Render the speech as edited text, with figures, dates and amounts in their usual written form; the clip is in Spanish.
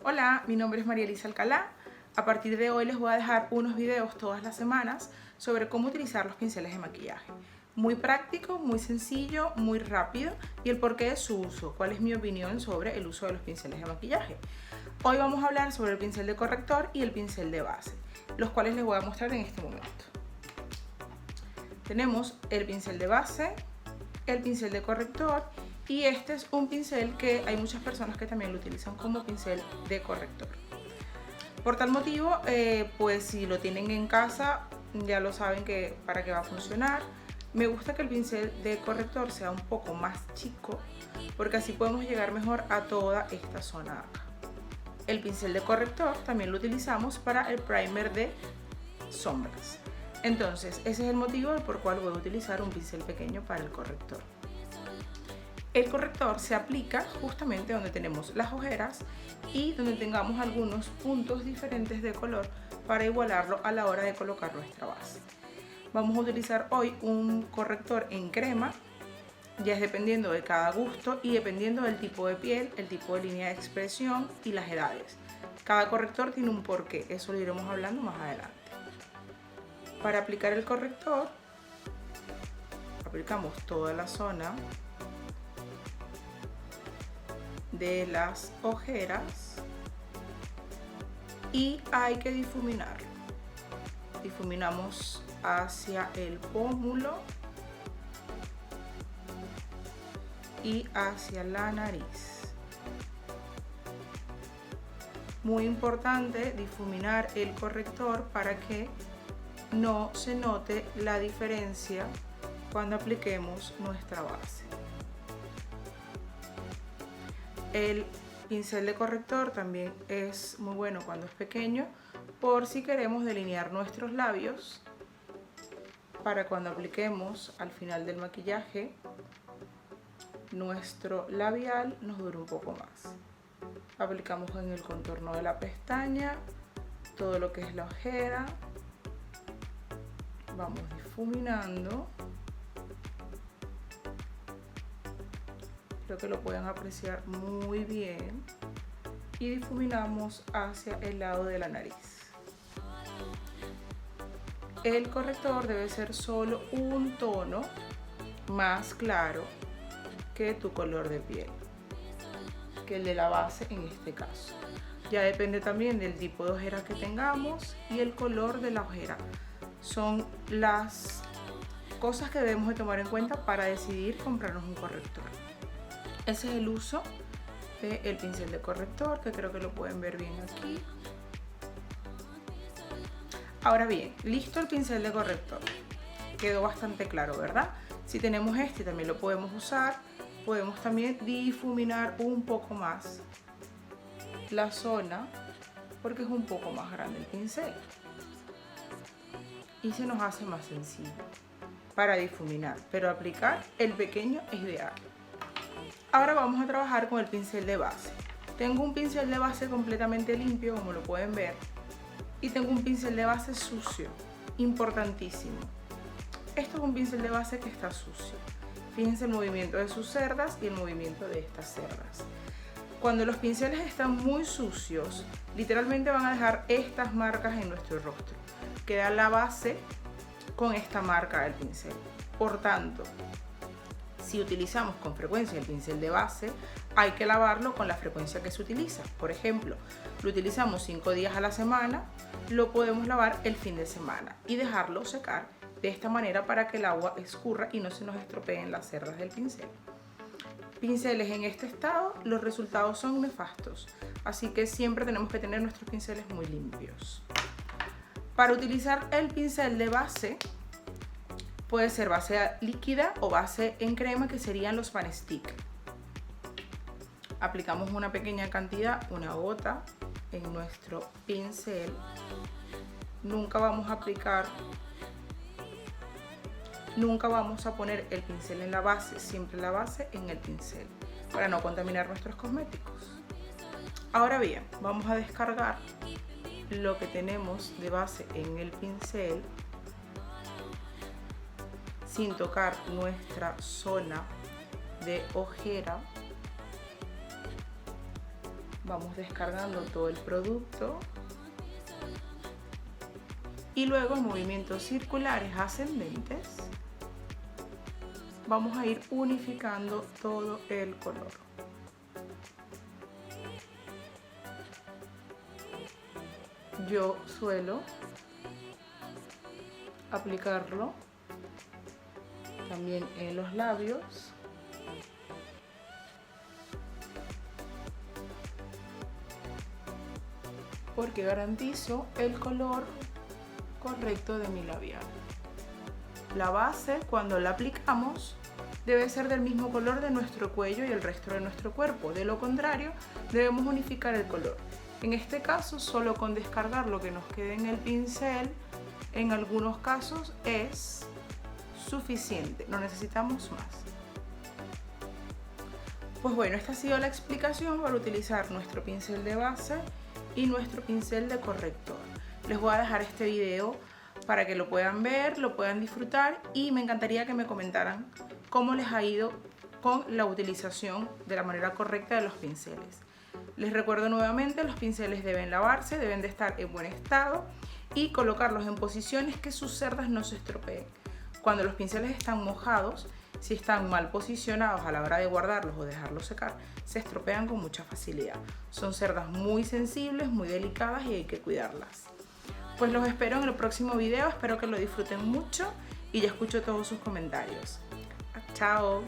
Hola, mi nombre es María Elisa Alcalá. A partir de hoy les voy a dejar unos videos todas las semanas sobre cómo utilizar los pinceles de maquillaje. Muy práctico, muy sencillo, muy rápido y el porqué de su uso, cuál es mi opinión sobre el uso de los pinceles de maquillaje. Hoy vamos a hablar sobre el pincel de corrector y el pincel de base, los cuales les voy a mostrar en este momento. Tenemos el pincel de base, el pincel de corrector y este es un pincel que hay muchas personas que también lo utilizan como pincel de corrector. Por tal motivo, pues si lo tienen en casa ya lo saben que para qué va a funcionar. Me gusta que el pincel de corrector sea un poco más chico porque así podemos llegar mejor a toda esta zona de acá. El pincel de corrector también lo utilizamos para el primer de sombras. Entonces, ese es el motivo por el cual voy a utilizar un pincel pequeño para el corrector. El corrector se aplica justamente donde tenemos las ojeras y donde tengamos algunos puntos diferentes de color para igualarlo a la hora de colocar nuestra base. Vamos a utilizar hoy un corrector en crema, ya es dependiendo de cada gusto y dependiendo del tipo de piel, el tipo de línea de expresión y las edades. Cada corrector tiene un porqué, eso lo iremos hablando más adelante. Para aplicar el corrector, aplicamos toda la zona de las ojeras y hay que difuminarlo. Difuminamos hacia el pómulo y hacia la nariz. Muy importante difuminar el corrector para que no se note la diferencia cuando apliquemos nuestra base. El pincel de corrector también es muy bueno cuando es pequeño por si queremos delinear nuestros labios para cuando apliquemos al final del maquillaje nuestro labial nos dure un poco más. Aplicamos en el contorno de la pestaña todo lo que es la ojera, vamos difuminando. Creo que lo pueden apreciar muy bien y difuminamos hacia el lado de la nariz. El corrector debe ser solo un tono más claro que tu color de piel, que el de la base en este caso. Ya depende también del tipo de ojera que tengamos y el color de la ojera. Son las cosas que debemos de tomar en cuenta para decidir comprarnos un corrector. Ese es el uso del pincel de corrector, que creo que lo pueden ver bien aquí. Ahora bien, listo el pincel de corrector. Quedó bastante claro, ¿verdad? Si tenemos este también lo podemos usar. Podemos también difuminar un poco más la zona porque es un poco más grande el pincel. Y se nos hace más sencillo para difuminar, pero aplicar el pequeño es ideal. Ahora vamos a trabajar con el pincel de base. Tengo un pincel de base completamente limpio, como lo pueden ver, y tengo un pincel de base sucio, importantísimo. Esto es un pincel de base que está sucio. Fíjense el movimiento de sus cerdas y el movimiento de estas cerdas. Cuando los pinceles están muy sucios, literalmente van a dejar estas marcas en nuestro rostro. Queda la base con esta marca del pincel. Por tanto, si utilizamos con frecuencia el pincel de base, hay que lavarlo con la frecuencia que se utiliza. Por ejemplo, lo utilizamos 5 días a la semana, lo podemos lavar el fin de semana y dejarlo secar de esta manera para que el agua escurra y no se nos estropeen las cerdas del pincel. Pinceles en este estado, los resultados son nefastos, así que siempre tenemos que tener nuestros pinceles muy limpios. Para utilizar el pincel de base, puede ser base líquida o base en crema, que serían los Pan Stick. Aplicamos una pequeña cantidad, una gota, en nuestro pincel. Nunca vamos a poner el pincel en la base, siempre la base en el pincel, para no contaminar nuestros cosméticos. Ahora bien, vamos a descargar lo que tenemos de base en el pincel sin tocar nuestra zona de ojera. vamos descargando todo el producto y luego en movimientos circulares ascendentes vamos a ir unificando todo el color. Yo suelo aplicarlo también en los labios. Porque garantizo el color correcto de mi labial. La base, cuando la aplicamos, debe ser del mismo color de nuestro cuello y el resto de nuestro cuerpo. De lo contrario, debemos unificar el color. En este caso, solo con descargar lo que nos quede en el pincel, en algunos casos es suficiente, no necesitamos más. Pues bueno, esta ha sido la explicación para utilizar nuestro pincel de base y nuestro pincel de corrector. Les voy a dejar este video para que lo puedan ver, lo puedan disfrutar y me encantaría que me comentaran cómo les ha ido con la utilización de la manera correcta de los pinceles. Les recuerdo nuevamente, los pinceles deben lavarse, deben de estar en buen estado y colocarlos en posiciones que sus cerdas no se estropeen. Cuando los pinceles están mojados, si están mal posicionados a la hora de guardarlos o dejarlos secar, se estropean con mucha facilidad. Son cerdas muy sensibles, muy delicadas y hay que cuidarlas. Pues los espero en el próximo video, espero que lo disfruten mucho y ya escucho todos sus comentarios. ¡Chao!